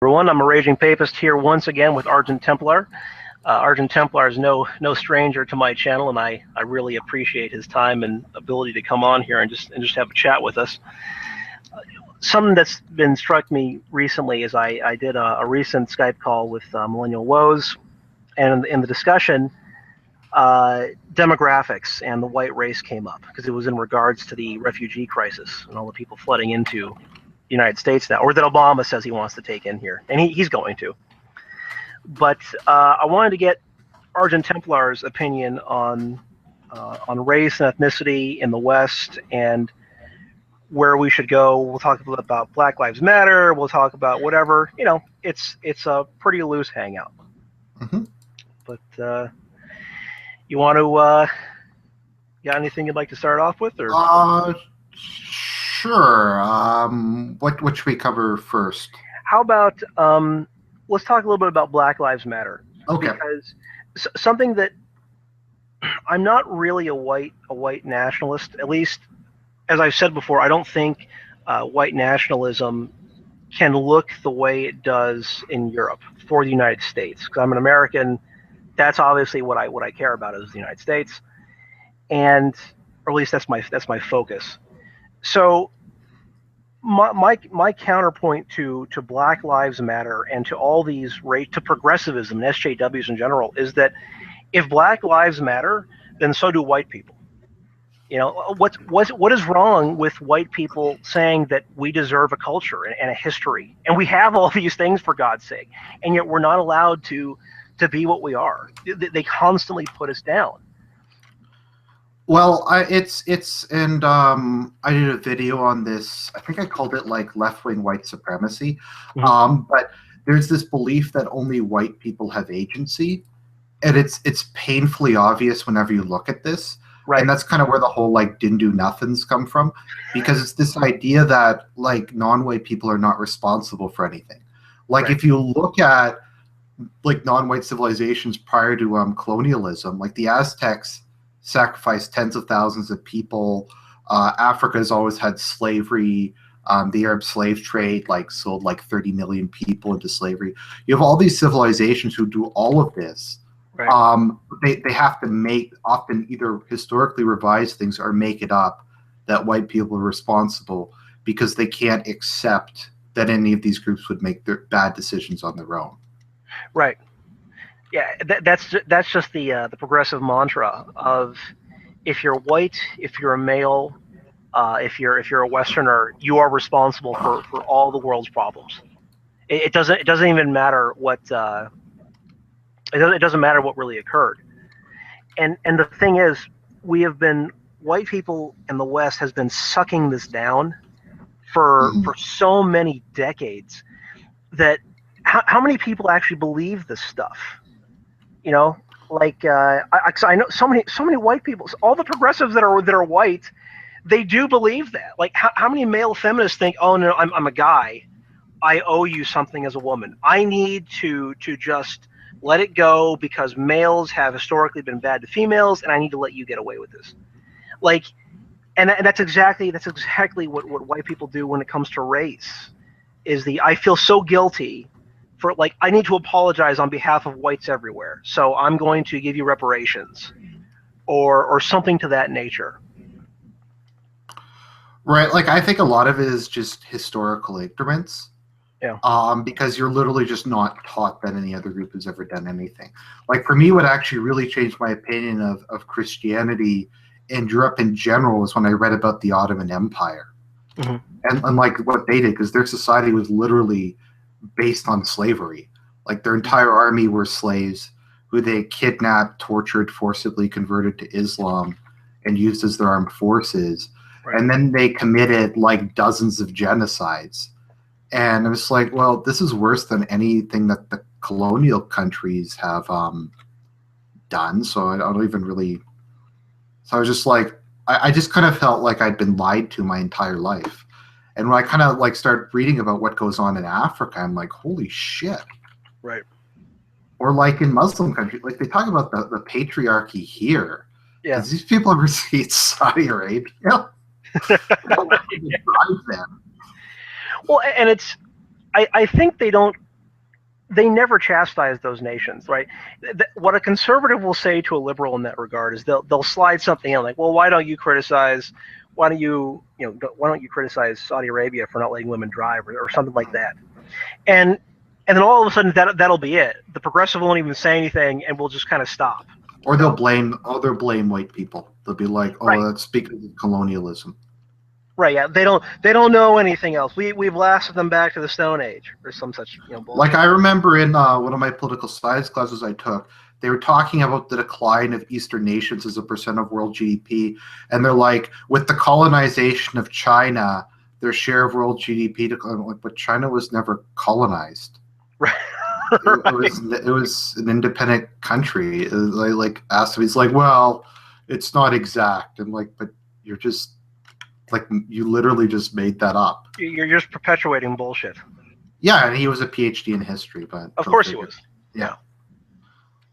Everyone, I'm a raging papist here once again with Argent Templar. Argent Templar is no stranger to my channel, and I really appreciate his time and ability to come on here and just have a chat with us. Something that's been struck me recently is I did a recent Skype call with Millennial Woes, and in the discussion, demographics and the white race came up because it was in regards to the refugee crisis and all the people flooding into the United States now, or that Obama says he wants to take in here, and he's going to. But I wanted to get Argent Templar's opinion on race and ethnicity in the West and where we should go. We'll talk a little about Black Lives Matter. We'll talk about whatever. You know, it's a pretty loose hangout. Mm-hmm. But you want to got anything you'd like to start off with, or? Sure. What should we cover first? How about let's talk a little bit about Black Lives Matter. Okay. Because something that I'm not really a white nationalist. At least, as I've said before, I don't think white nationalism can look the way it does in Europe for the United States. Because I'm an American. That's obviously what I care about is the United States, and or at least that's my focus. So my counterpoint to Black Lives Matter and to all these to progressivism and SJWs in general is that if Black Lives Matter, then so do white people. You know, what is wrong with white people saying that we deserve a culture and a history, and we have all these things, for God's sake, and yet we're not allowed to be what we are. They constantly put us down. Well, I did a video on this. I think I called it like left-wing white supremacy. Mm-hmm. But there's this belief that only white people have agency, and it's painfully obvious whenever you look at this. Right. And that's kind of where the whole like didn't do nothings come from, because it's this idea that like non-white people are not responsible for anything. Like Right. if you look at like non-white civilizations prior to colonialism, like the Aztecs sacrificed tens of thousands of people. Africa has always had slavery. The Arab slave trade like sold like 30 million people into slavery. You have all these civilizations who do all of this. Right. They have to often either historically revise things or make it up that white people are responsible, because they can't accept that any of these groups would make their bad decisions on their own. Right. Yeah, that's just the progressive mantra of if you're white, if you're a male, if you're a Westerner, you are responsible for all the world's problems. It doesn't even matter what it doesn't matter what really occurred. And the thing is, white people in the West has been sucking this down for so many decades that how many people actually believe this stuff? You know, like I know so many white people. All the progressives that are white, they do believe that. Like how many male feminists think, oh no, I'm a guy, I owe you something as a woman. I need to just let it go because males have historically been bad to females, and I need to let you get away with this. Like, and that's exactly what white people do when it comes to race. Is I feel so guilty for, like, I need to apologize on behalf of whites everywhere, so I'm going to give you reparations, or something to that nature. Right, like I think a lot of it is just historical ignorance. Yeah. Because you're literally just not taught that any other group has ever done anything. Like for me, what actually really changed my opinion of Christianity in Europe in general was when I read about the Ottoman Empire. Mm-hmm. And like what they did, because their society was literally based on slavery. Like their entire army were slaves who they kidnapped, tortured, forcibly converted to Islam, and used as their armed forces. Right. And then they committed like dozens of genocides. And I was like, well, this is worse than anything that the colonial countries have done. So I don't even really. So I was just like, I just kind of felt like I'd been lied to my entire life. And when I kind of like started reading about what goes on in Africa, I'm like, holy shit. Right. Or like in Muslim countries, like they talk about the patriarchy here. Yeah. Does these people ever see Saudi Arabia? Well, and I think they don't they never chastise those nations, right? What a conservative will say to a liberal in that regard is they'll slide something in like, well, why don't you criticize Saudi Arabia for not letting women drive or something like that, and then all of a sudden that'll be it. The progressive won't even say anything, and we'll just kind of stop. Or they'll blame white people. They'll be like, oh, Right. that's because of colonialism. Right, yeah, they don't know anything else. We've lasted them back to the Stone Age or some such bullshit. Like I remember in one of my political science classes I took, they were talking about the decline of Eastern nations as a percent of world GDP, and they're like, with the colonization of China, their share of world GDP declined. Like, but China was never colonized. Right. It was an independent country. Like asked him, he's like, well, it's not exact. I'm like, but you're just like, you literally just made that up. You're just perpetuating bullshit. Yeah, and he was a PhD in history, but of course he was. Yeah.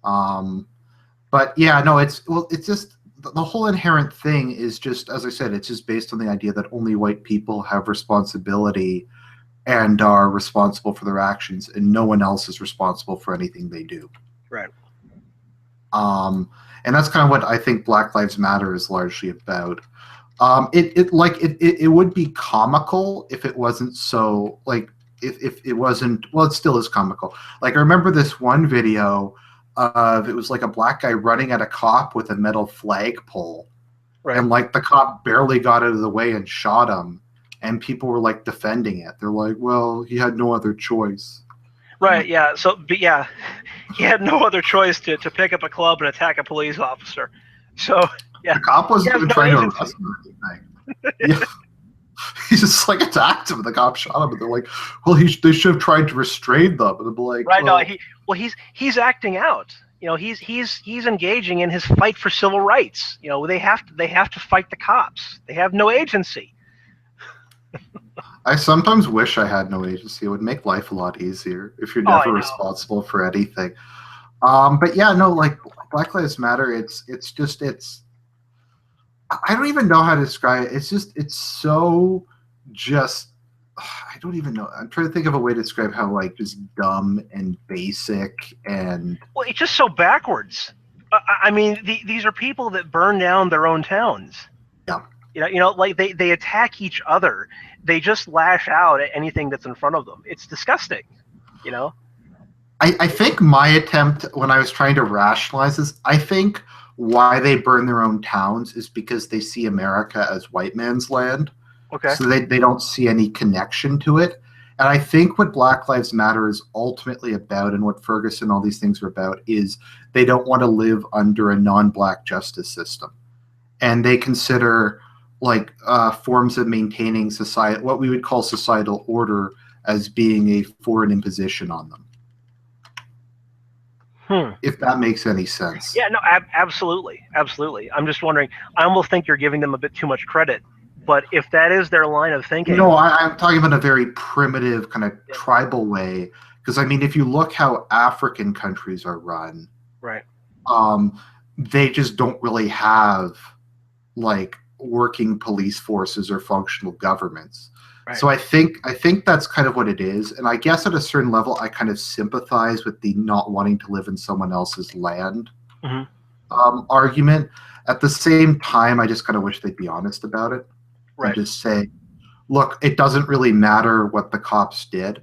But yeah, no, it's just the whole inherent thing is just, as I said, it's just based on the idea that only white people have responsibility and are responsible for their actions, and no one else is responsible for anything they do. Right. And that's kind of what I think Black Lives Matter is largely about. It would be comical if it wasn't so, like, if it wasn't, well, it still is comical. Like, I remember this one video of, it was like a black guy running at a cop with a metal flagpole. Right. And like the cop barely got out of the way and shot him, and people were like defending it. They're like, well, he had no other choice. Right, yeah. So, but yeah, he had no other choice to pick up a club and attack a police officer. So, yeah. The cop wasn't even trying to arrest him or anything. Yeah. He just like attacked him, and the cop shot him, and they're like, well, they should have tried to restrain them. And they're like, right, well, no, he's acting out. He's engaging in his fight for civil rights. They have to fight the cops. They have no agency. I sometimes wish I had no agency. It would make life a lot easier if you're never responsible for anything. But yeah, no, like Black Lives Matter, it's I don't even know how to describe it. It's so just, I don't even know. I'm trying to think of a way to describe how like just dumb and basic and. Well, it's just so backwards. I mean, these are people that burn down their own towns. Yeah. Like they attack each other. They just lash out at anything that's in front of them. It's disgusting. I think my attempt when I was trying to rationalize this, I think why they burn their own towns is because they see America as white man's land. Okay. So they don't see any connection to it. And I think what Black Lives Matter is ultimately about, and what Ferguson and all these things are about, is they don't want to live under a non-black justice system. And they consider like forms of maintaining society, what we would call societal order, as being a foreign imposition on them. If that makes any sense. Yeah, no, absolutely. I'm just wondering, I almost think you're giving them a bit too much credit, but if that is their line of thinking. No, I'm talking about a very primitive kind of tribal way, because I mean, if you look how African countries are run, right, they just don't really have like working police forces or functional governments. Right. So I think that's kind of what it is. And I guess at a certain level, I kind of sympathize with the not wanting to live in someone else's land argument. At the same time, I just kind of wish they'd be honest about it. Right. And just say, look, it doesn't really matter what the cops did.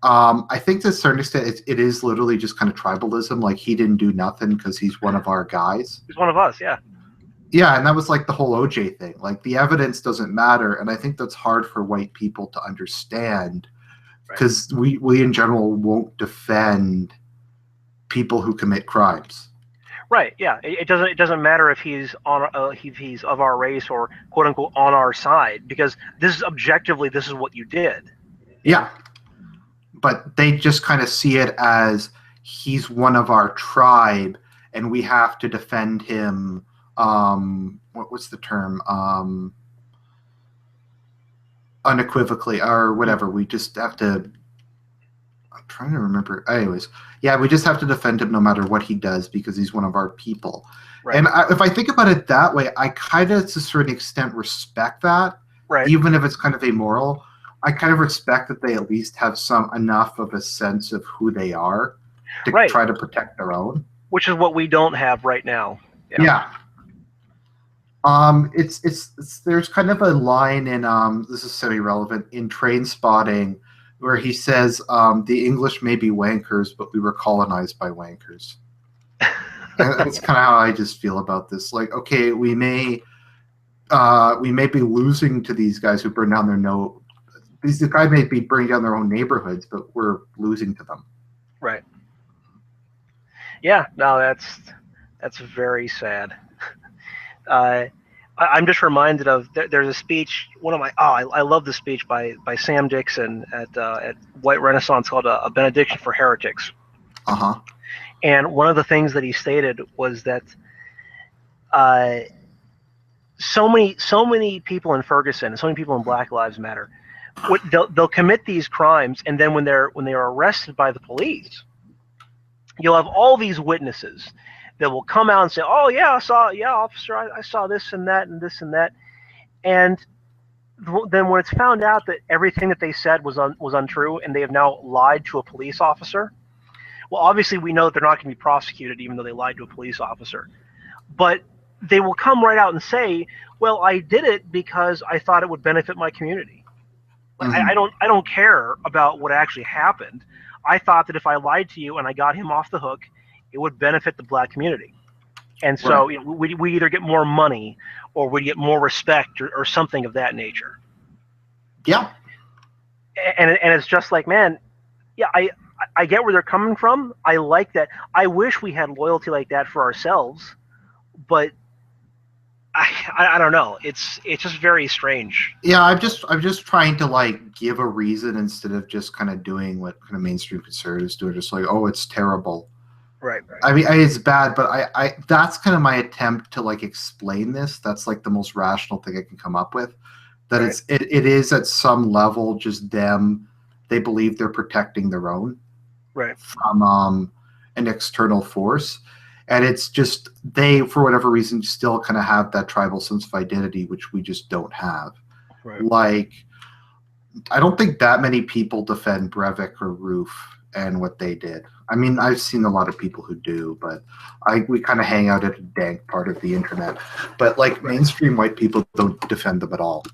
I think to a certain extent, it is literally just kind of tribalism. Like, he didn't do nothing because he's one of our guys. He's one of us, yeah. Yeah, and that was like the whole OJ thing. Like, the evidence doesn't matter, and I think that's hard for white people to understand, because we in general won't defend people who commit crimes. Right. Yeah. It doesn't matter if he's he's of our race or quote unquote on our side, because this is what you did. Yeah. But they just kind of see it as he's one of our tribe, and we have to defend him. What's the term? Unequivocally, or whatever. We just have to. I'm trying to remember. Anyways, yeah, we just have to defend him no matter what he does because he's one of our people. Right. And if I think about it that way, I kind of, to a certain extent, respect that, even if it's kind of amoral. I kind of respect that they at least have some enough of a sense of who they are to Right. try to protect their own. Which is what we don't have right now. Yeah. It's there's kind of a line in this is semi-relevant in Train Spotting where he says the English may be wankers, but we were colonized by wankers. And that's kind of how I just feel about this. Like, okay, we may be losing to these guys who burn down their no. These guys may be burning down their own neighborhoods, but we're losing to them. Right. Yeah. No, that's very sad. I'm just reminded of there's a speech. One of my I love the speech by Sam Dixon at White Renaissance called a Benediction for Heretics. Uh-huh. And one of the things that he stated was that so many people in Ferguson, so many people in Black Lives Matter, they'll commit these crimes, and then when they are arrested by the police, you'll have all these witnesses that will come out and say, "Oh yeah, officer, I saw this and that and this and that," and then when it's found out that everything that they said was untrue, and they have now lied to a police officer, well, obviously we know that they're not going to be prosecuted even though they lied to a police officer, but they will come right out and say, "Well, I did it because I thought it would benefit my community. Like, I don't care about what actually happened. I thought that if I lied to you and I got him off the hook, it would benefit the Black community." And so Right. we either get more money or we get more respect or something of that nature. Yeah. And it's just like, man, yeah, I get where they're coming from. I like that. I wish we had loyalty like that for ourselves, but I don't know. It's just very strange. Yeah, I'm just trying to like give a reason instead of just kind of doing what kind of mainstream conservatives do, just like, oh, it's terrible. Right. I mean, it's bad, but I that's kind of my attempt to like explain this. That's like the most rational thing I can come up with. That Right. it is at some level just them. They believe they're protecting their own Right. from an external force, and it's just they, for whatever reason, still kind of have that tribal sense of identity, which we just don't have. Right. Like, I don't think that many people defend Breivik or Roof and what they did. I mean, I've seen a lot of people who do, but we kind of hang out at a dank part of the internet. But like mainstream white people don't defend them at all.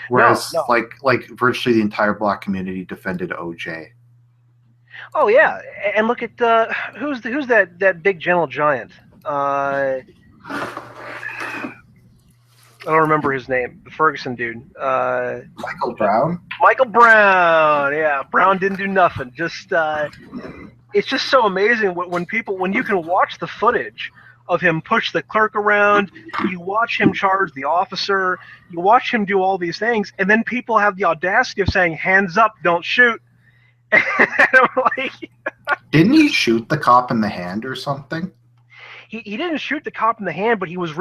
Whereas No. like virtually the entire Black community defended OJ. Oh yeah, and look at who's that big gentle giant. I don't remember his name. The Ferguson dude. Michael Brown. Michael Brown. Yeah, Brown didn't do nothing. Just it's just so amazing when you can watch the footage of him push the clerk around, you watch him charge the officer, you watch him do all these things, and then people have the audacity of saying, "Hands up, don't shoot." And I'm like, Didn't he shoot the cop in the hand or something? he didn't shoot the cop in the hand, but he was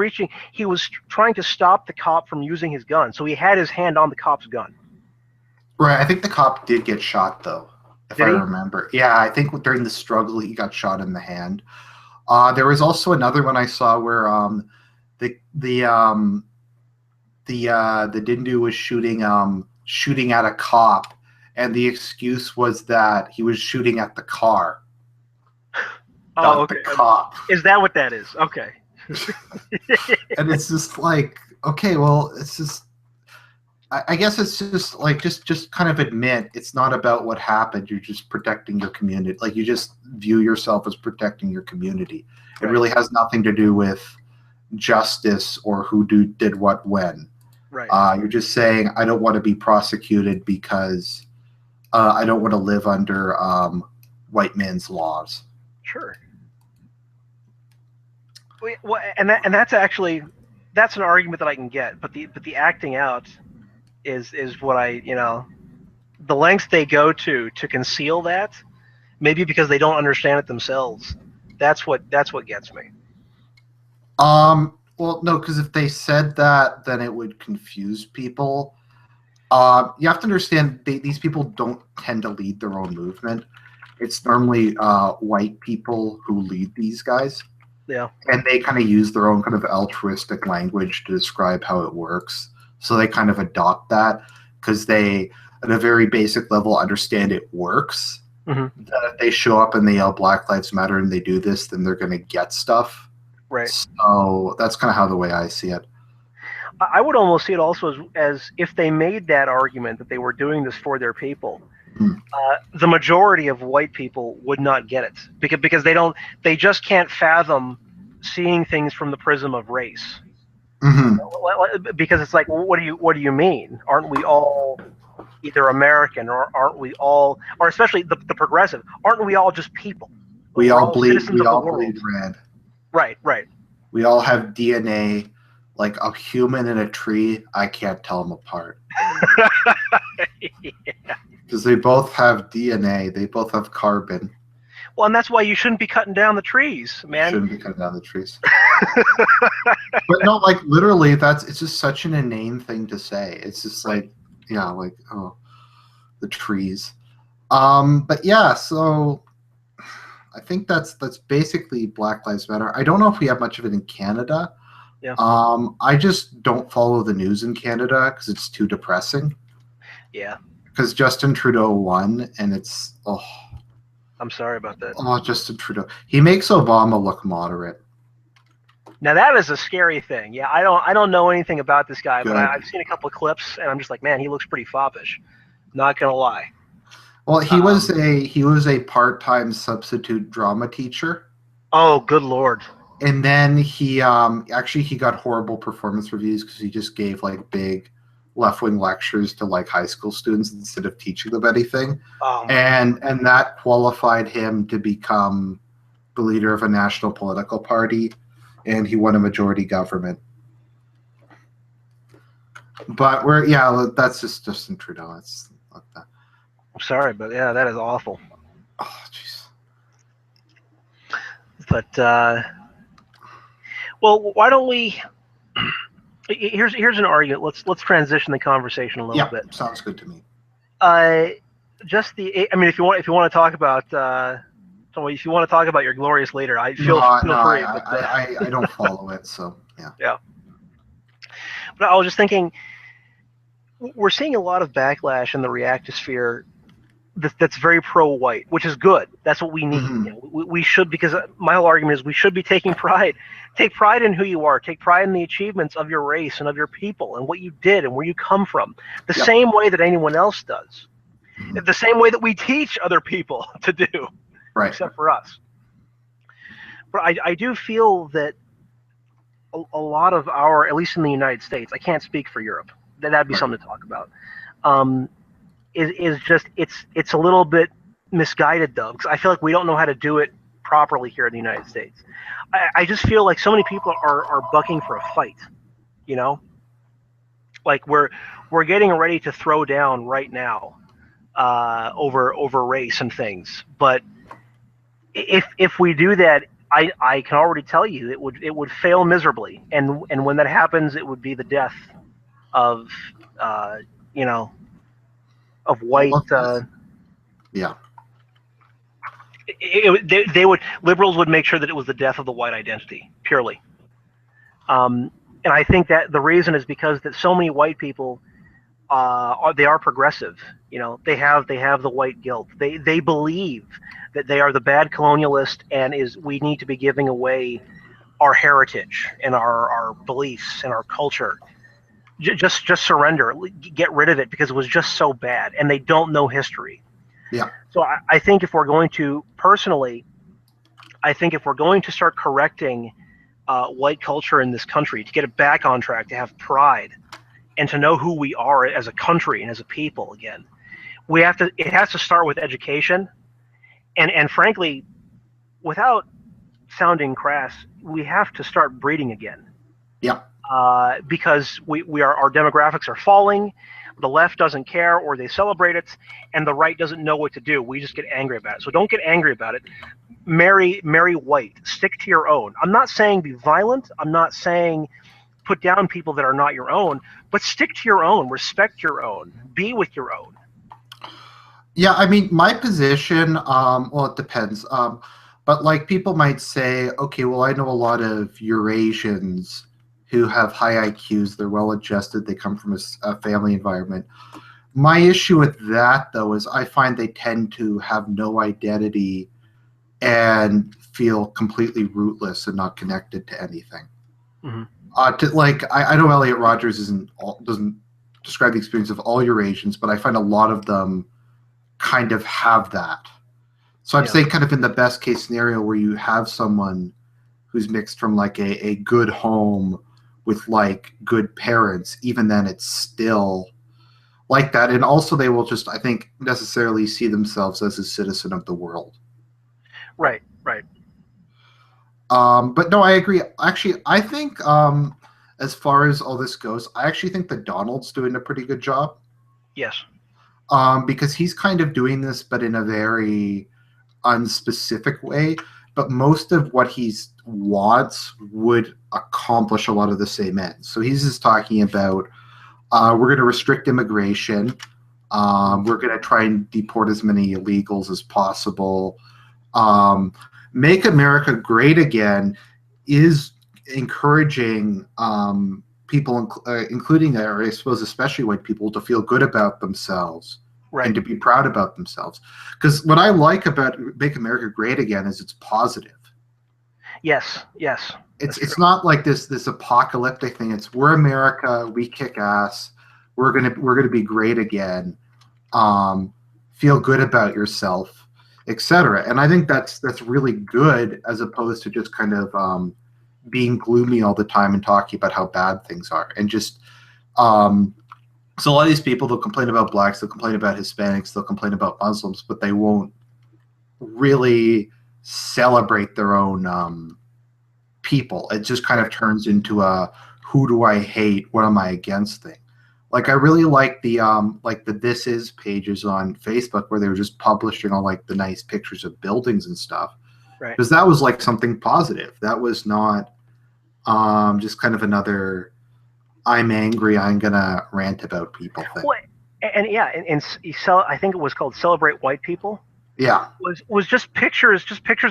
trying to stop the cop from using his gun. So he had his hand on the cop's gun. Right. I think the cop did get shot though, if Did I he? remember. Yeah, I think during the struggle he got shot in the hand. There was also another one I saw where the Dindu was shooting at a cop, and the excuse was that he was shooting at the car, Oh, not okay. the cop. Is that what that is? Okay. And it's just like, okay, well, it's just. I guess it's just like just kind of admit it's not about what happened. You're just protecting your community. Like you just view yourself as protecting your community. It Right. really has nothing to do with justice or who did what when. Right. You're just saying I don't want to be prosecuted because I don't want to live under white man's laws. Sure. Well, and that's actually that's an argument that I can get, but the acting out is what the lengths they go to conceal that, maybe because they don't understand it themselves. That's what gets me. Well, no, because if they said that, then it would confuse people. You have to understand these people don't tend to lead their own movement. It's normally white people who lead these guys. Yeah. And they kind of use their own kind of altruistic language to describe how it works. So they kind of adopt that because they at a very basic level understand it works. Hmm. That if they show up and they yell Black Lives Matter and they do this, then they're going to get stuff. Right. So that's kind of how the way I see it. I would almost see it also as if they made that argument that they were doing this for their people, Hmm. the majority of white people would not get it because they just can't fathom seeing things from the prism of race. Mm-hmm. Because it's like, well, what do you mean? Aren't we all either American, or aren't we all, or especially the progressive, aren't we all just people? We're all citizens We of the all bleed world. red. Right, right. We all have DNA. Like a human and a tree, I can't tell them apart. Because they both have DNA. They both have carbon. Well, and that's why you shouldn't be cutting down the trees, You man. shouldn't be cutting down the trees. But no, like literally, it's just such an inane thing to say. It's just like, yeah, like, oh, the trees. But yeah, so I think that's basically Black Lives Matter. I don't know if we have much of it in Canada. Yeah. I just don't follow the news in Canada because it's too depressing. Yeah. Because Justin Trudeau won, and it's I'm sorry about that. Justin Trudeau. He makes Obama look moderate. Now that is a scary thing. Yeah, I don't know anything about this guy, Good. but I've seen a couple of clips, and I'm just like, man, he looks pretty foppish. Not gonna lie. Well, he was a part-time substitute drama teacher. Oh, good lord. And then he he got horrible performance reviews because he just gave like big left-wing lectures to like high school students instead of teaching them anything. Oh, and that qualified him to become the leader of a national political party, and he won a majority government. But that's just Justin Trudeau. It's like that. I'm sorry, but yeah, that is awful. Oh, jeez. But well, why don't we? Here's an argument. Let's transition the conversation a little bit. Sounds good to me. I mean, if you want to talk about if you want to talk about your glorious leader, I feel free. I don't follow it, so yeah. Yeah. But I was just thinking, we're seeing a lot of backlash in the reactosphere that's very pro-white, which is good. That's what we need. Mm-hmm. You know, we should, because my whole argument is we should be taking pride. Take pride in who you are. Take pride in the achievements of your race and of your people and what you did and where you come from. The same way that anyone else does. Mm-hmm. The same way that we teach other people to do, right? Except for us. But I do feel that a lot of our, at least in the United States, I can't speak for Europe. That'd be something to talk about. Is just it's a little bit misguided though, because I feel like we don't know how to do it properly here in the United States. I just feel like so many people are bucking for a fight, you know, like we're getting ready to throw down right now over race and things. But if we do that, I can already tell you it would fail miserably, and when that happens, it would be the death of of white. Yeah. They would, liberals would make sure that it was the death of the white identity purely. And I think that the reason is because that so many white people they are progressive. You know, they have the white guilt. They believe that they are the bad colonialist, and we need to be giving away our heritage and our beliefs and our culture. Just surrender, get rid of it because it was just so bad, and they don't know history. Yeah. So I think if we're going to, personally, I think if we're going to start correcting white culture in this country, to get it back on track, to have pride, and to know who we are as a country and as a people again, it has to start with education, and frankly, without sounding crass, we have to start breeding again. Yeah. Because our demographics are falling, the left doesn't care, or they celebrate it, and the right doesn't know what to do. We just get angry about it. So don't get angry about it. Marry white. Stick to your own. I'm not saying be violent. I'm not saying put down people that are not your own, but stick to your own. Respect your own. Be with your own. Yeah, I mean, my position, well, it depends. But like people might say, okay, well, I know a lot of Eurasians who have high IQs, they're well adjusted, they come from a family environment. My issue with that, though, is I find they tend to have no identity and feel completely rootless and not connected to anything. Hmm. I know Elliot Rogers doesn't describe the experience of all Eurasians, but I find a lot of them kind of have that. So I'm Yeah. saying kind of in the best case scenario where you have someone who's mixed from like a good home with like good parents, even then it's still like that. And also they will just, I think, necessarily see themselves as a citizen of the world. Right. Right. But no, I agree. Actually, I think as far as all this goes, I actually think that Donald's doing a pretty good job Yes. because he's kind of doing this, but in a very unspecific way. But most of what he wants would accomplish a lot of the same ends. So he's just talking about we're going to restrict immigration. We're going to try and deport as many illegals as possible. Um, Make America Great Again is encouraging people, including, or I suppose especially white people, to feel good about themselves and Right. to be proud about themselves. Because what I like about Make America Great Again is it's positive. Yes. Yes. That's It's true. not like this apocalyptic thing. It's we're America, we kick ass, we're gonna be great again. Um, Feel good about yourself, etc. And I think that's really good as opposed to just kind of being gloomy all the time and talking about how bad things are and just um, so a lot of these people, they'll complain about blacks, they'll complain about Hispanics, they'll complain about Muslims, but they won't really celebrate their own people. It just kind of Right. turns into a who do I hate, what am I against thing. Like I Right. really like the This Is pages on Facebook where they were just publishing all like the nice pictures of buildings and stuff. Right. Because that was like something positive. That was not just kind of another I'm angry, I'm gonna rant about people thing. Well, and yeah, and I think it was called "Celebrate White People." Yeah. Was just pictures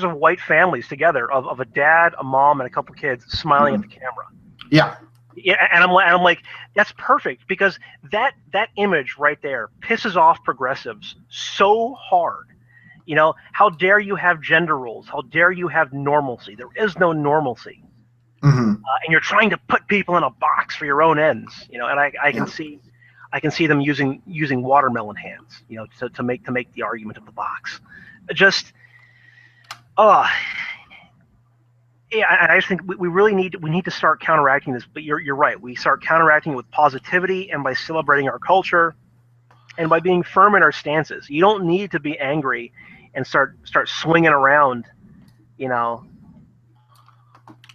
of white families together of a dad, a mom, and a couple kids smiling at Mhm. the camera. Yeah. Yeah, and I'm like, that's perfect because that image right there pisses off progressives so hard. You know, how dare you have gender roles? How dare you have normalcy? There is no normalcy, Hmm. and you're trying to put people in a box for your own ends. You know, and Yeah. I can see them using watermelon hands. You know, to make the argument of the box. Just oh, yeah, and I just think we really need to start counteracting this. But you're right. We start counteracting it with positivity and by celebrating our culture and by being firm in our stances. You don't need to be angry and start swinging around. You know.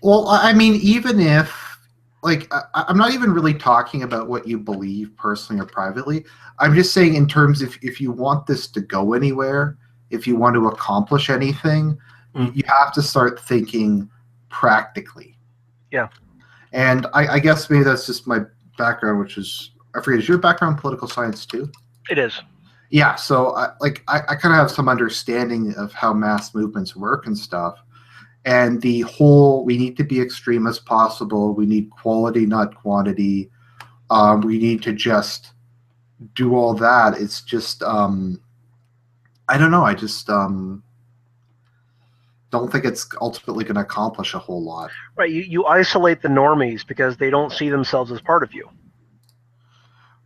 Well, I mean, even if, like, I'm not even really talking about what you believe personally or privately. I'm just saying, in terms of if you want this to go anywhere, if you want to accomplish anything, Mm, you have to start thinking practically. yeah, And I guess maybe that's just my background, which is, I forget, is your background political science too? it is. Yeah, so I kind of have some understanding of how mass movements work and stuff. And the whole we need to be extreme as possible, we need quality not quantity, we need to just do all that. It's just I don't know, I just don't think it's ultimately going to accomplish a whole lot. Right. You isolate the normies because they don't see themselves as part of you.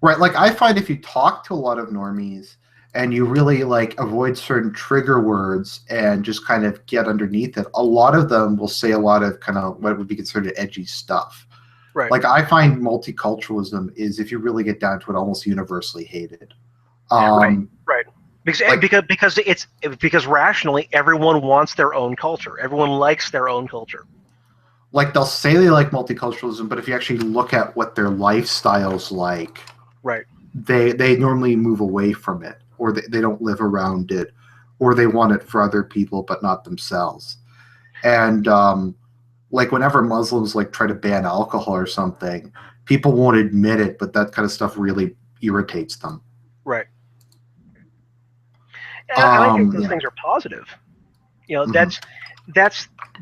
Right, like I find if you talk to a lot of normies and you really like avoid certain trigger words and just kind of get underneath it, a lot of them will say a lot of kind of what would be considered edgy stuff. Right. Like I find multiculturalism is, if you really get down to it, almost universally hated. Right. Um, Right. Because like because rationally everyone wants their own culture. Everyone likes their own culture. like they'll say they like multiculturalism, but if you actually look at what their lifestyle's like, Right. they normally move away from it, or they don't live around it, or they want it for other people but not themselves. And like whenever Muslims like try to ban alcohol or something, people won't admit it, but that kind of stuff really irritates them. Right. And I think those Yeah. things are positive. You know, Hmm. that's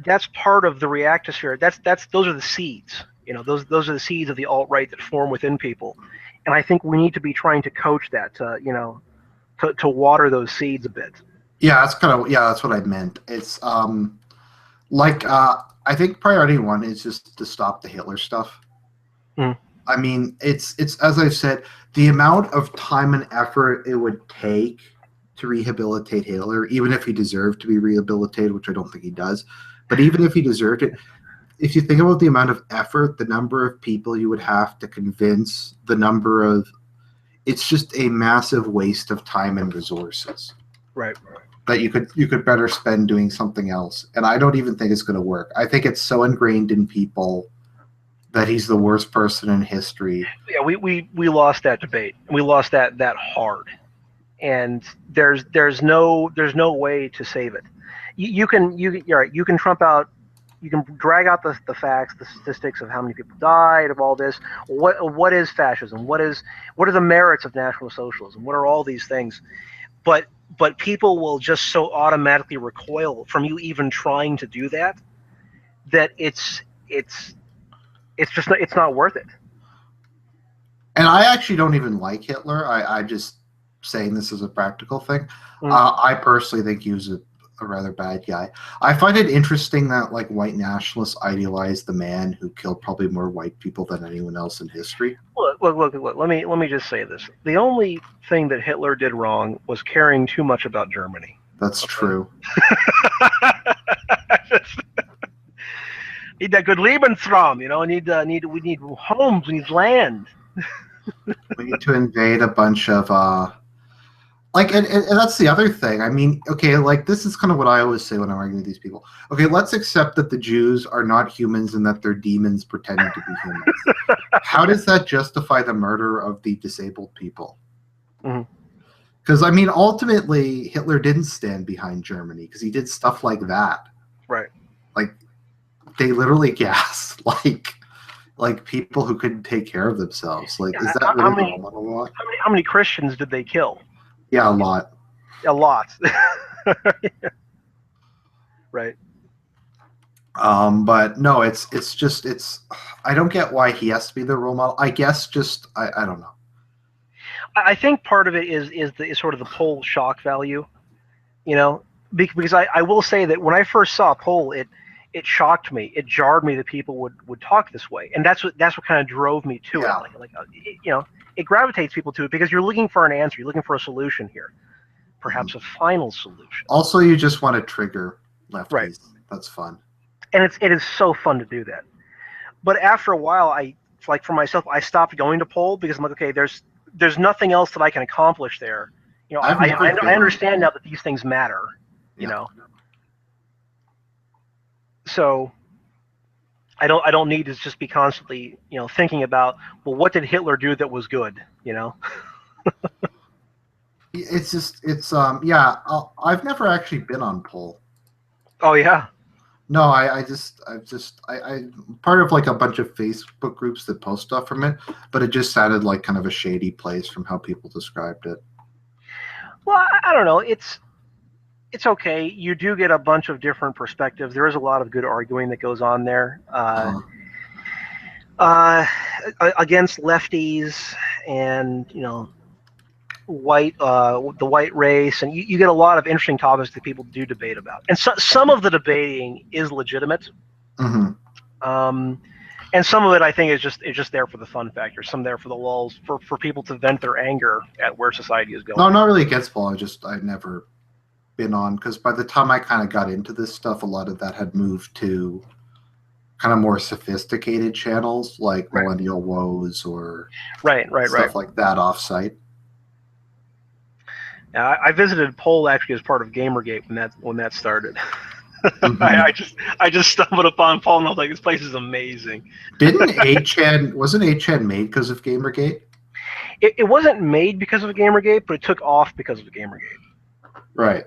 that's part of the reactosphere. That's those are the seeds. You know, those are the seeds of the alt right that form within people, and I think we need to be trying to coach that, to water those seeds a bit. Yeah, that's what I meant. It's I think priority one is just to stop the Hitler stuff. Mm. I mean, it's as I've said, the amount of time and effort it would take to rehabilitate Hitler, even if he deserved to be rehabilitated, which I don't think he does, but even if he deserved it, if you think about the amount of effort, the number of people you would have to convince, it's just a massive waste of time and resources. Right. That you could better spend doing something else. And I don't even think it's going to work. I think it's so ingrained in people that he's the worst person in history. Yeah, we lost that debate. We lost that hard. And there's no way to save it. You're right. You can trump out. You can drag out the facts, the statistics of how many people died, of all this. What is fascism? What are the merits of National Socialism? What are all these things? But people will just so automatically recoil from you even trying to do that it's just it's not worth it. And I actually don't even like Hitler. I'm just saying this as a practical thing. I personally think he was a rather bad guy. I find it interesting that like white nationalists idealize the man who killed probably more white people than anyone else in history. Look. Let me just say this. The only thing that Hitler did wrong was caring too much about Germany. That's true. Need that good Lebensraum, we need homes, we need land. We need to invade a bunch of and that's the other thing. I mean, okay, like this is kind of what I always say when I'm arguing with these people. Okay, let's accept that the Jews are not humans and that they're demons pretending to be humans. How does that justify the murder of the disabled people? Because I mean, ultimately, Hitler didn't stand behind Germany because he did stuff like that. Right. Like they literally gassed like people who couldn't take care of themselves. Like, is that really a lot? How many Christians did they kill? Yeah, a lot. A lot. Right. But no, it's I don't get why he has to be the role model. I guess I don't know. I think part of it is sort of the Pole shock value, because I will say that when I first saw Pole, it shocked me. It jarred me that people would talk this way, and that's what kind of drove me to it. It gravitates people to it because you're looking for an answer. You're looking for a solution here, perhaps a final solution. Also, you just want to trigger lefties. Right. That's fun. And it is so fun to do that. But after a while, for myself, I stopped going to Pole because I'm like, okay, there's nothing else that I can accomplish there. I understand now that these things matter. So I don't need to just be constantly, thinking about, well, what did Hitler do that was good, I've never actually been on Pole. Oh yeah. No, I'm part of like a bunch of Facebook groups that post stuff from it, but it just sounded like kind of a shady place from how people described it. Well, I don't know. It's okay. You do get a bunch of different perspectives. There is a lot of good arguing that goes on there against lefties and the white race, and you get a lot of interesting topics that people do debate about. And some of the debating is legitimate, and some of it I think is just there for the fun factor. Some there for the lulz, for people to vent their anger at where society is going. No, I'm not really against Paul. I've never been on, because by the time I kind of got into this stuff, a lot of that had moved to kind of more sophisticated channels like Millennial Woes or stuff like that offsite. I visited Pole actually as part of Gamergate when that started. I just stumbled upon Pole and I was like, this place is amazing. Wasn't 8chan made because of Gamergate? It wasn't made because of Gamergate, but it took off because of Gamergate. Right.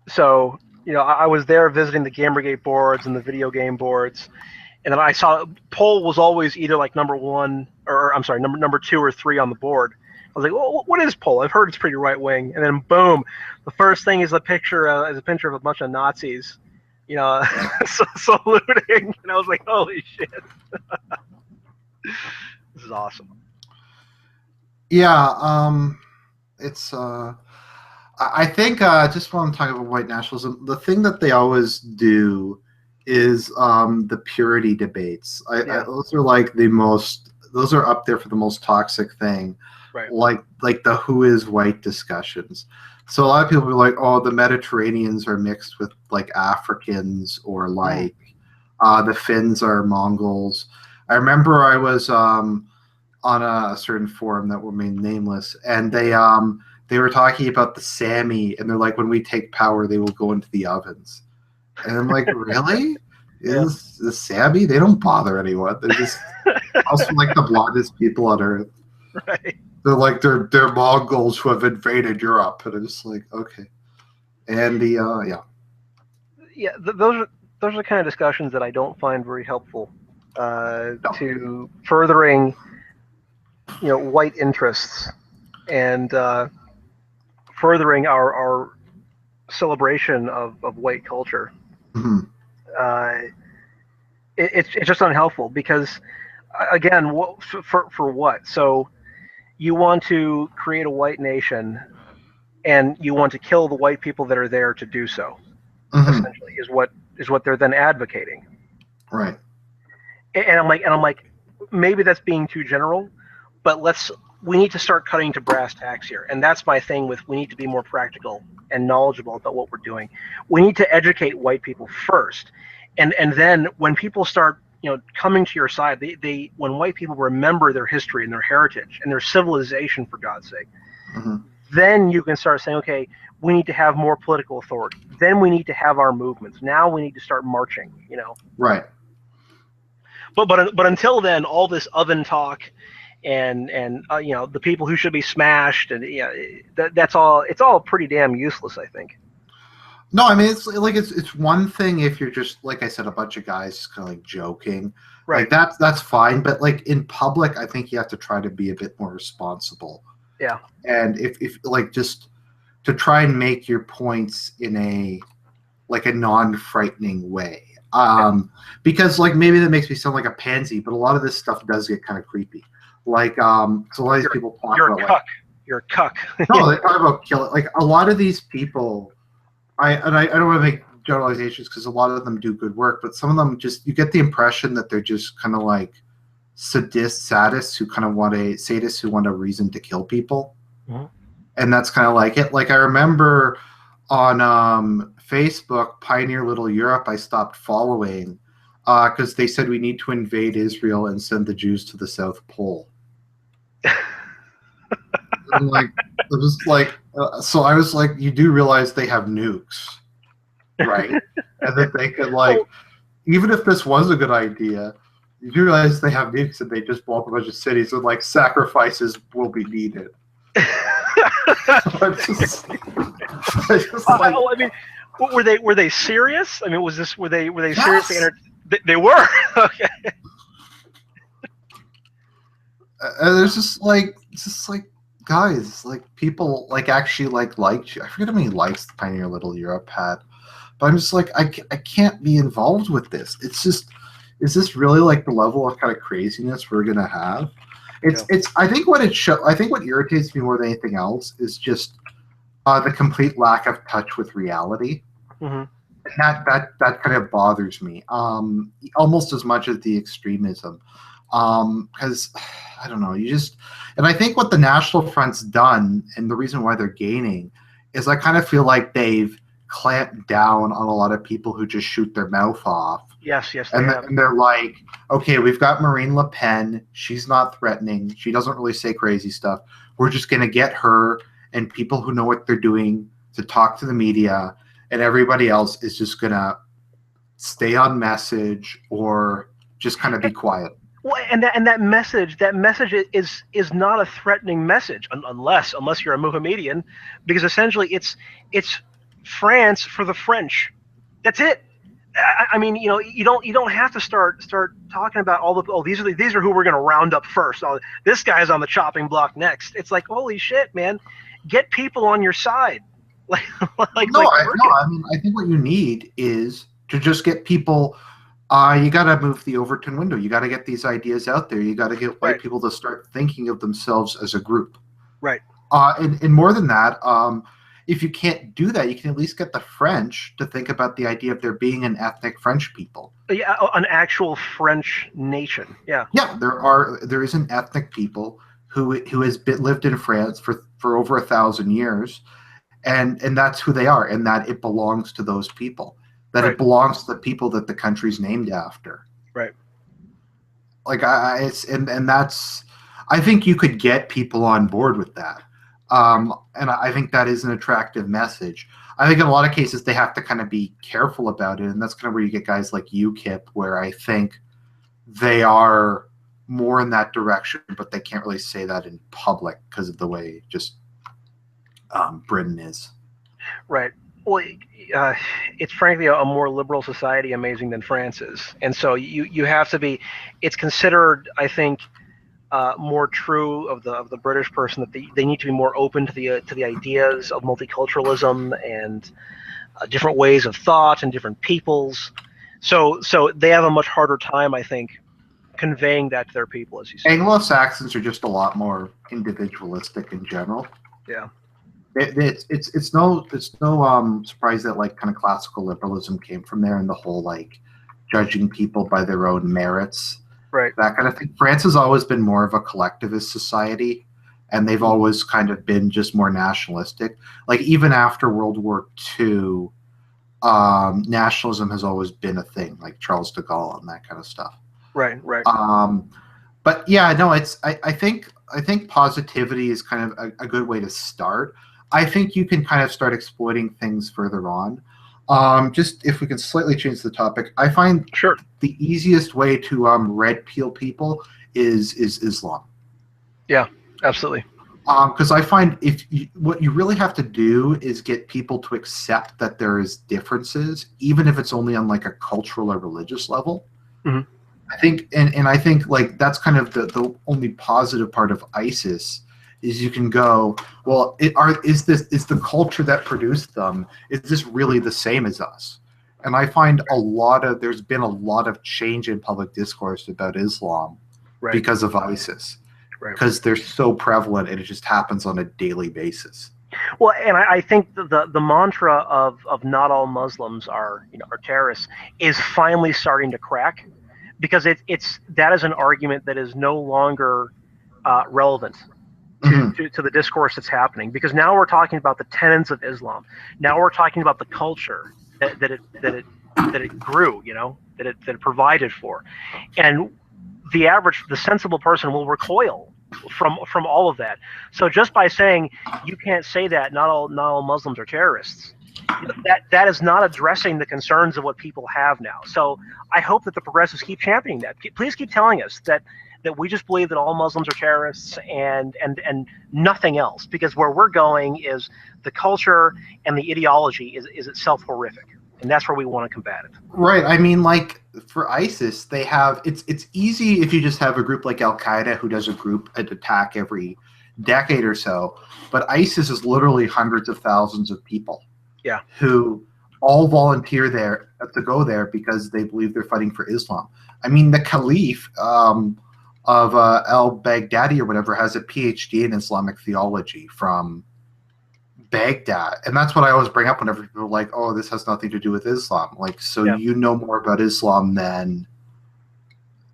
So, I was there visiting the Gamergate boards and the video game boards, and then I saw Pole was always either like number 1 or I'm sorry, number 2 or 3 on the board. I was like, well, what is Pole? I've heard it's pretty right wing. And then boom, the first thing is a picture of a bunch of Nazis, saluting, and I was like, holy shit, this is awesome. Yeah, it's I think just while I'm talking about white nationalism, the thing that they always do is the purity debates. Yeah, Those are like the most. Those are up there for the most toxic thing, right. like the who is white discussions. So a lot of people are like, oh, the Mediterraneans are mixed with like Africans, or Mm, like the Finns are Mongols. I remember I was on a certain forum that will remain nameless, and okay. they were talking about the Sami, and they're like, when we take power, they will go into the ovens. And I'm like, really? Yeah, Is the Sami? They don't bother anyone. They're just also like the blondest people on earth. right. They're Mongols who have invaded Europe, and I'm just like, okay. And the yeah, Yeah, those are the kind of discussions that I don't find very helpful no. to furthering, white interests and furthering our celebration of white culture. Mhm. Uh, it's just unhelpful because, again, for what? So you want to create a white nation and you want to kill the white people that are there to do so. Mhm. Essentially, is what they're then advocating. Right. And I'm like, maybe that's being too general, but we need to start cutting to brass tacks here. And that's my thing with we need to be more practical and knowledgeable about what we're doing. We need to educate white people first. And then when people start, coming to your side, they when white people remember their history and their heritage and their civilization, for God's sake, Mhm. then you can start saying, okay, we need to have more political authority. Then we need to have our movements. Now we need to start marching. Right. But until then, all this oven talk and the people who should be smashed, and that's all. It's all pretty damn useless, I think. No, I mean it's one thing if you're just like I said, a bunch of guys just kind of like joking, Right. like that's fine. But like in public, I think you have to try to be a bit more responsible. Yeah. And if like just to try and make your points in a non-frightening way. Yeah. Because like maybe that makes me sound like a pansy, but a lot of this stuff does get kind of creepy. Like so a lot of these You're people talk you're a about like cuck. You're a cuck. no, they talk about killing like a lot of these people I don't want to make generalizations because a lot of them do good work, but some of them just you get the impression that they're just kind of like sadists who kind of want a sadists who want a reason to kill people, Mhm. and that's kind of like it. Like I remember on Facebook, Pioneer Little Europe, I stopped following because they said we need to invade Israel and send the Jews to the South Pole. I'm like, I was like, so I was like, you do realize they have nukes, right? And that they could like, Well, even if this was a good idea, you do realize they have nukes and they just blow up a bunch of cities and like sacrifices will be needed. I just, I just like, I mean, were they serious? I mean, were they seriously yes. They were. Okay. And there's just like guys, like people like actually liked you. I forget how many likes the Pioneer Little Europe had, but I'm just like I can't be involved with this. It's just is this really like the level of kind of craziness we're gonna have? Yeah. It's I think I think what irritates me more than anything else is just the complete lack of touch with reality. Hmm. That kind of bothers me almost as much as the extremism because I don't know, you just and I think what the National Front's done and the reason why they're gaining is I kind of feel like they've clamped down on a lot of people who just shoot their mouth off. Yes. Yes, they And, have. and they're like, okay, we've got Marine Le Pen. She's not threatening. She doesn't really say crazy stuff. We're just going to get her and people who know what they're doing to talk to the media, and everybody else is just going to stay on message or just kind of be quiet. Well, and that message is not a threatening message unless you're a Mohammedian, because essentially it's France for the French. That's it. I mean, you don't have to start talking about all the these are who we're going to round up first. Oh, this guy's on the chopping block next. It's like, holy shit, man, get people on your side, like No, work no. it. I mean, I think what you need is to just get people. You got to move the Overton window. You got to get these ideas out there. You got to get white Right. people to start thinking of themselves as a group. Right. And more than that, if you can't do that, you can at least get the French to think about the idea of there being an ethnic French people. Yeah, an actual French nation. Yeah. Yeah, there is an ethnic people who has lived in France for over 1,000 years, and that's who they are, and that it belongs to those people, that Right. it belongs to the people that the country's named after. Right. Like it's and that's, I think you could get people on board with that, and I think that is an attractive message. I think in a lot of cases they have to kind of be careful about it, and that's kind of where you get guys like UKIP, where I think they are more in that direction, but they can't really say that in public because of the way just Britain is. Right. Well, it's frankly a more liberal society, amazing than France is, and so you have to be. It's considered, I think, more true of the British person that they need to be more open to the ideas of multiculturalism and different ways of thought and different peoples. So they have a much harder time, I think, conveying that to their people, as you say. Anglo-Saxons are just a lot more individualistic in general. Yeah. It's no surprise that like kind of classical liberalism came from there, and the whole like judging people by their own merits, Right. that kind of thing. France has always been more of a collectivist society, and they've always kind of been just more nationalistic. Like even after World War II, nationalism has always been a thing, like Charles de Gaulle and that kind of stuff. Right. Right. But yeah, no, I think positivity is kind of a good way to start. I think you can kind of start exploiting things further on. Just if we can slightly change the topic, I find Sure. the easiest way to red pill people is Islam. Yeah. Absolutely. Because I find what you really have to do is get people to accept that there is differences, even if it's only on like a cultural or religious level. Mm-hmm. I think, and I think like that's kind of the only positive part of ISIS is you can go, well, is the culture that produced them, is this really the same as us? And I find there's been a lot of change in public discourse about Islam Right. because of ISIS, Right. because they're so prevalent and it just happens on a daily basis. Well, and I think the mantra of not all Muslims are terrorists is finally starting to crack, because it's that is an argument that is no longer relevant to the discourse that's happening, because now we're talking about the tenets of Islam. Now we're talking about the culture that it grew, that it provided for, and the sensible person will recoil from all of that. So just by saying you can't say that not all Muslims are terrorists, that is not addressing the concerns of what people have now. So I hope that the progressives keep championing that. Please keep telling us that we just believe that all Muslims are terrorists and nothing else, because where we're going is the culture and the ideology is itself horrific, and that's where we want to combat it. Right. I mean, like for ISIS, they have it's easy if you just have a group like Al Qaeda who does an attack every decade or so, but ISIS is literally hundreds of thousands of people. Yeah. Who all volunteer there to go there because they believe they're fighting for Islam. I mean, the Caliph of al-Baghdadi or whatever has a PhD in Islamic theology from Baghdad, and that's what I always bring up whenever people are like, "Oh, this has nothing to do with Islam." Like, so Yeah. you know more about Islam than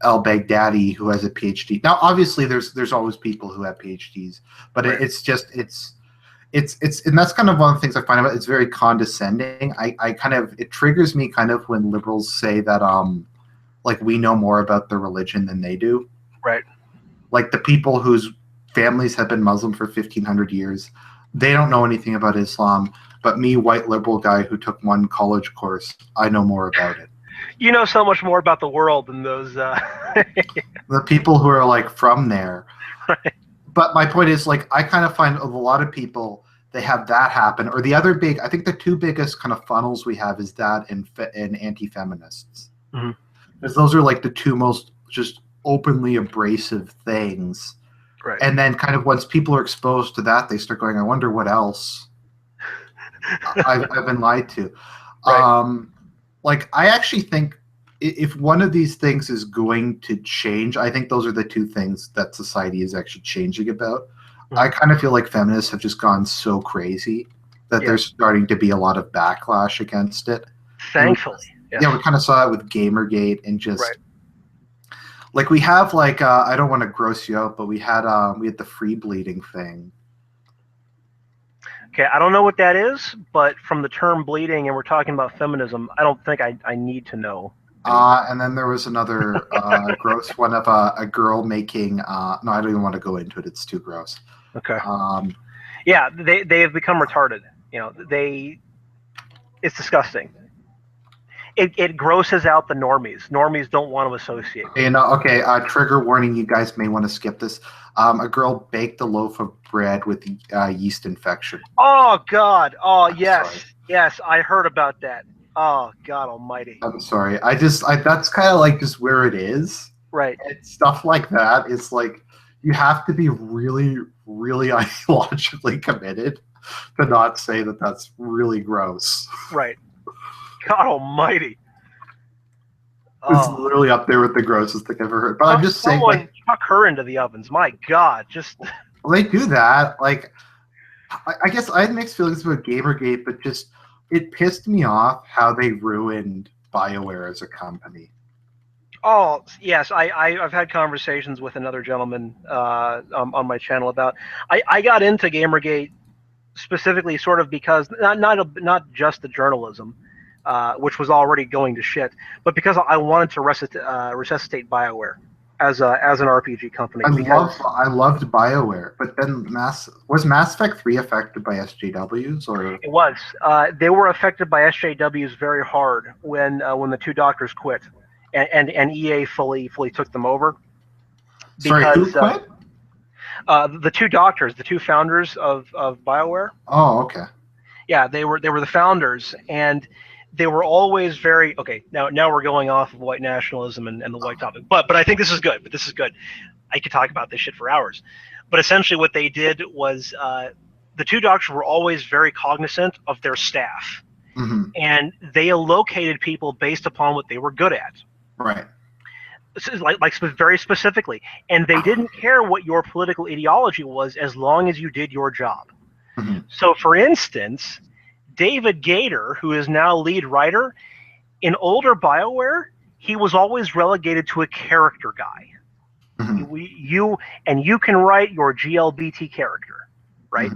al-Baghdadi, who has a PhD. Now, obviously, there's always people who have PhDs, but Right. It's and that's kind of one of the things I find about it. It's very condescending. It triggers me kind of when liberals say that like we know more about the religion than they do. Right. Like the people whose families have been Muslim for 1,500 years, they don't know anything about Islam. But me, white liberal guy who took one college course, I know more about it. You know so much more about the world than those. The people who are like from there. Right. But my point is, like, I kind of find a lot of people, they have that happen. Or the other big, I think the two biggest kind of funnels we have is that and anti-feminists. Mm-hmm. Because those are like the two most just openly abrasive things. Right. And then kind of once people are exposed to that, they start going, I wonder what else I've been lied to. Right. Like, I actually think if one of these things is going to change, I think those are the two things that society is actually changing about. I kind of feel like feminists have just gone so crazy that there's Yes. starting to be a lot of backlash against it. And Thankfully, yes. yeah, we kind of saw it with Gamergate and Right. just like we have like I don't want to gross you out, but we had the free bleeding thing. Okay, I don't know what that is, but from the term bleeding, and we're talking about feminism, I don't think I need to know anymore. And then there was another gross one of a girl making. No, I don't even want to go into it. It's too gross. Okay. Um, Yeah, they have become retarded. It's disgusting. It grosses out the normies. Normies don't want to associate with it. okay. Trigger warning. You guys may want to skip this. A girl baked a loaf of bread with yeast infection. Oh God! Oh I'm yes, sorry. yes, I heard about that. Oh God Almighty! I'm sorry. That's kind of like just where it is. Right, And stuff like that. It's like you have to be really, really ideologically committed to not say that that's really gross. right. God Almighty! It's Oh, literally up there with the grossest thing I've ever heard. But I'm just saying, someone like, chuck her into the ovens. My God, just they do that. Like, I guess I had mixed feelings about Gamergate, but just it pissed me off how they ruined BioWare as a company. oh yes. I've had conversations with another gentleman on my channel about. I got into GamerGate specifically sort of because not just the journalism, which was already going to shit, but because I wanted to resuscitate BioWare as an RPG company. I loved BioWare, but then Mass Effect 3 affected by SJWs or It was. They were affected by SJWs very hard when the two doctors quit, and EA fully took them over sorry, who because quit? the two doctors, the two founders of BioWare. Oh, okay. Yeah, they were the founders, and they were always very okay. Now we're going off of white nationalism and the white topic, but I think this is good. But this is good. I could talk about this shit for hours. But essentially, what they did was the two doctors were always very cognizant of their staff, and they allocated people based upon what they were good at. Right. Like very specifically, and they didn't care what your political ideology was as long as you did your job. So, for instance, David Gator, who is now lead writer, in older BioWare, he was always relegated to a character guy. You can write your GLBT character, right?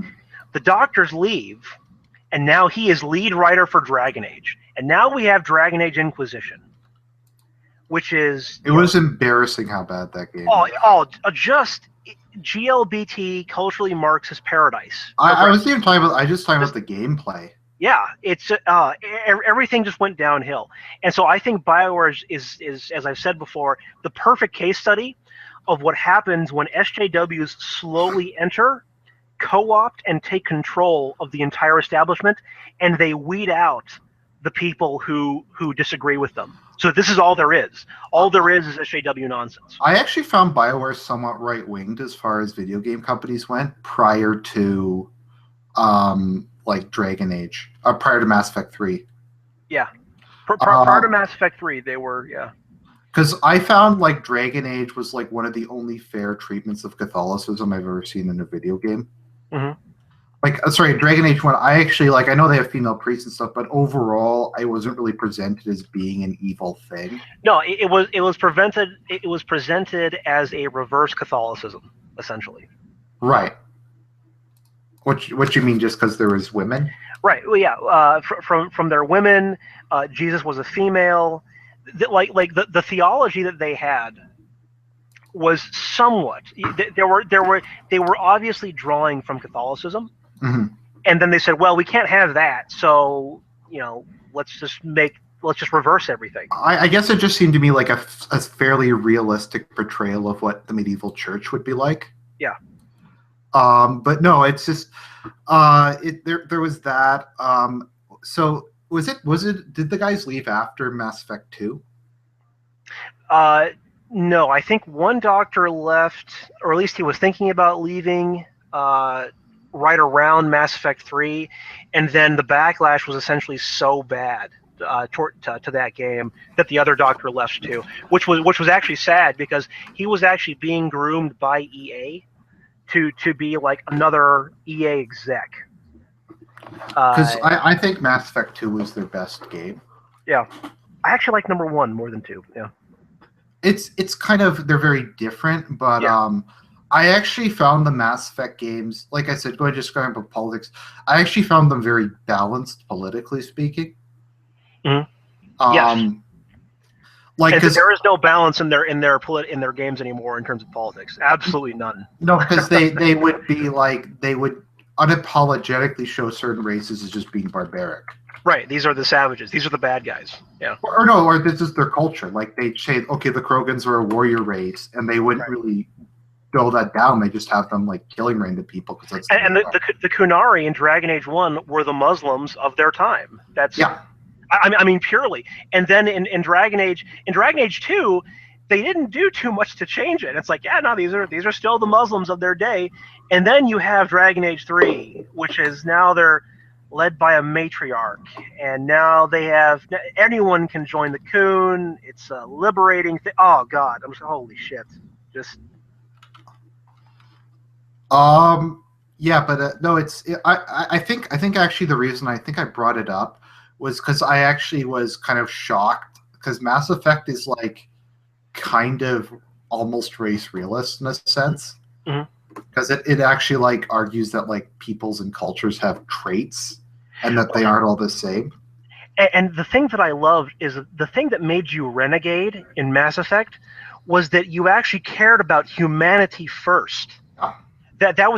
The doctors leave, and now he is lead writer for Dragon Age, and now we have Dragon Age Inquisition, which is it was embarrassing how bad that game was. Just GLBT culturally Marxist paradise. I was even talking about. I just talking about the gameplay. Yeah, it's everything just went downhill, and so I think BioWare is as I've said before, the perfect case study of what happens when SJWs slowly enter, co-opt, and take control of the entire establishment, and they weed out the people who disagree with them. So this is all there is. All there is SJW nonsense. I actually found BioWare somewhat right-winged as far as video game companies went prior to like Dragon Age, prior to Mass Effect 3. Yeah. Prior to Mass Effect 3, they were, yeah. Because I found like Dragon Age was like one of the only fair treatments of Catholicism I've ever seen in a video game. Like, sorry, Dragon Age 1, I actually, like, I know they have female priests and stuff, but overall, I wasn't really presented as being an evil thing. No, it was presented as a reverse Catholicism, essentially. Right. What you mean, just because there was women? Right. Well, yeah. From their women, Jesus was a female. The theology that they had was somewhat. They were obviously drawing from Catholicism, and then they said, well, we can't have that, so let's just reverse everything. I guess it just seemed to me like a fairly realistic portrayal of what the medieval church would be like. Yeah. But no, it's just there was that. So was it? Did the guys leave after Mass Effect 2? No, I think one doctor left, or at least he was thinking about leaving right around Mass Effect 3, and then the backlash was essentially so bad to that game that the other doctor left to, which was actually sad because he was actually being groomed by EA to be like another EA exec. Because I think Mass Effect 2 was their best game. Yeah, I actually like number 1 more than 2. Yeah, it's kind of, they're very different, but I actually found the Mass Effect games, like I said, going about politics, I actually found them very balanced politically speaking. Yes. Like, and there is no balance in their games anymore in terms of politics. Absolutely none. No, because they would be like, they would unapologetically show certain races as just being barbaric. Right. These are the savages. These are the bad guys. Yeah. Or this is their culture. Like, they'd say, okay, the Krogans are a warrior race, and they wouldn't really build that down. They just have them like killing random people because that's. And the Kunari in Dragon Age 1 were the Muslims of their time. That's I mean purely. And then in Dragon Age 2, they didn't do too much to change it. It's like, yeah, no, these are still the Muslims of their day. And then you have Dragon Age 3, which is now they're led by a matriarch, and now they have anyone can join the Kun. It's a liberating thing. Oh God, I'm just, holy shit, just. Yeah, but no, I think actually the reason I think I brought it up was because I actually was kind of shocked because Mass Effect is like kind of almost race realist in a sense, because it actually like argues that like peoples and cultures have traits and that they aren't all the same. And the thing that I loved is the thing that made you renegade in Mass Effect was that you actually cared about humanity first. That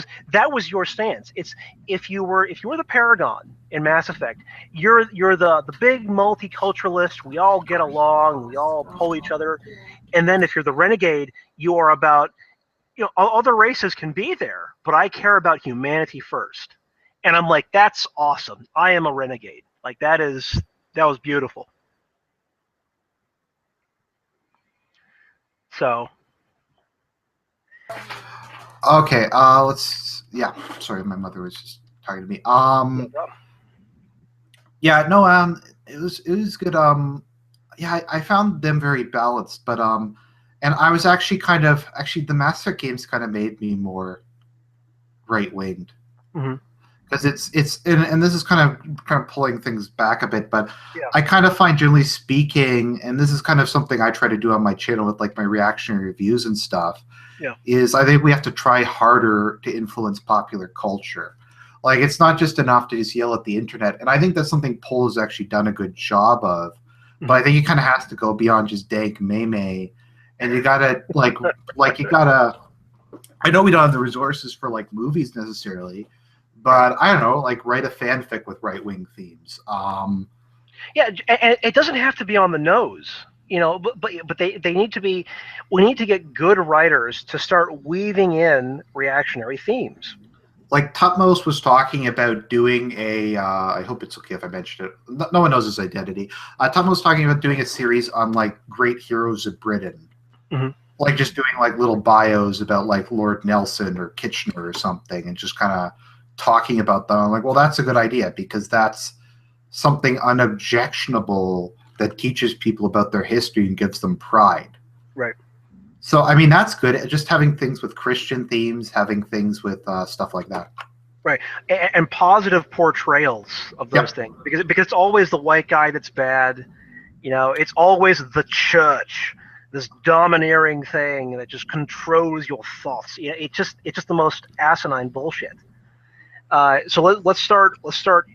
was your stance. It's if you were the Paragon in Mass Effect, you're the big multiculturalist. We all get along. We all pull each other. And then if you're the renegade, you are about, other races can be there, but I care about humanity first. And I'm like, that's awesome. I am a renegade. Like that was beautiful. So. Okay, sorry, my mother was just talking to me. It was good. I found them very balanced, but and I was actually the Mass Effect games kind of made me more right-winged. Because it's and this is kind of pulling things back a bit, but I kind of find, generally speaking, and this is kind of something I try to do on my channel with like my reactionary reviews and stuff, is I think we have to try harder to influence popular culture. Like, it's not just enough to just yell at the internet, and I think that's something Poll has actually done a good job of. But I think it kind of has to go beyond just dank meme, and you gotta you gotta. I know we don't have the resources for like movies necessarily, but I don't know, like write a fanfic with right-wing themes. Yeah, and it doesn't have to be on the nose, but they need to be. We need to get good writers to start weaving in reactionary themes. Like Tutmos was talking about doing a. I hope it's okay if I mention it. No one knows his identity. Tutmos was talking about doing a series on like great heroes of Britain. Like just doing like little bios about like Lord Nelson or Kitchener or something, and just kind of talking about them. I'm like, well, that's a good idea because that's something unobjectionable that teaches people about their history and gives them pride. Right. So, I mean, that's good. Just having things with Christian themes, having things with stuff like that. Right. And positive portrayals of those things. Because it's always the white guy that's bad. It's always the church, this domineering thing that just controls your thoughts. It's just the most asinine bullshit. So let's start.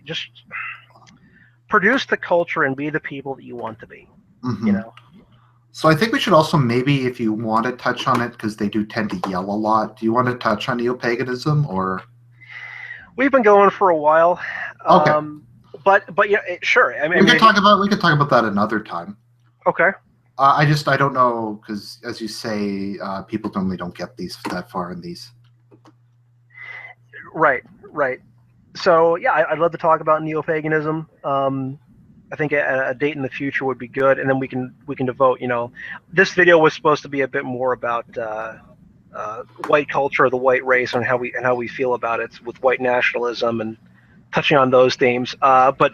Just produce the culture and be the people that you want to be. So I think we should also maybe, if you want to touch on it, because they do tend to yell a lot. Do you want to touch on neo-paganism, or? We've been going for a while. Okay. But sure. I mean, we could talk about that another time. Okay. I don't know, because as you say, people normally don't get that far in these. Right. So yeah, I'd love to talk about neo-paganism. I think a date in the future would be good, and then we can devote. This video was supposed to be a bit more about white culture, the white race, and how we feel about it with white nationalism and touching on those themes. But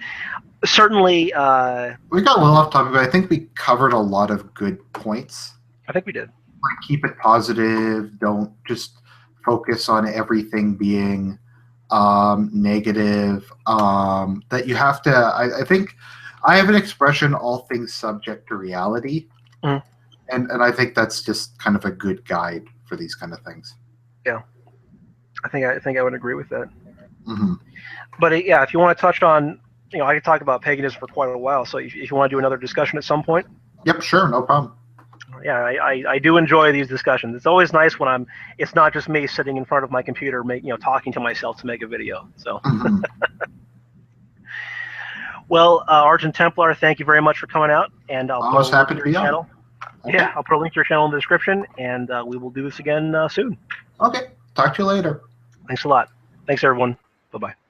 certainly, We got a little off topic, but I think we covered a lot of good points. I think we did. Like, keep it positive. Don't just focus on everything being negative. That you have to. I think I have an expression: all things subject to reality, and I think that's just kind of a good guide for these kind of things. Yeah, I think I would agree with that. Mm-hmm. But yeah, if you want to touch on, I could talk about paganism for quite a while. So if you want to do another discussion at some point. Yep, sure, no problem. Yeah, I do enjoy these discussions. It's always nice when it's not just me sitting in front of my computer, talking to myself to make a video. So, Mm-hmm. Well, Argent Templar, thank you very much for coming out, and I'll I was put a link happy to to your be channel. on. Okay. Yeah, I'll put a link to your channel in the description, and we will do this again soon. Okay, talk to you later. Thanks a lot. Thanks, everyone. Bye-bye.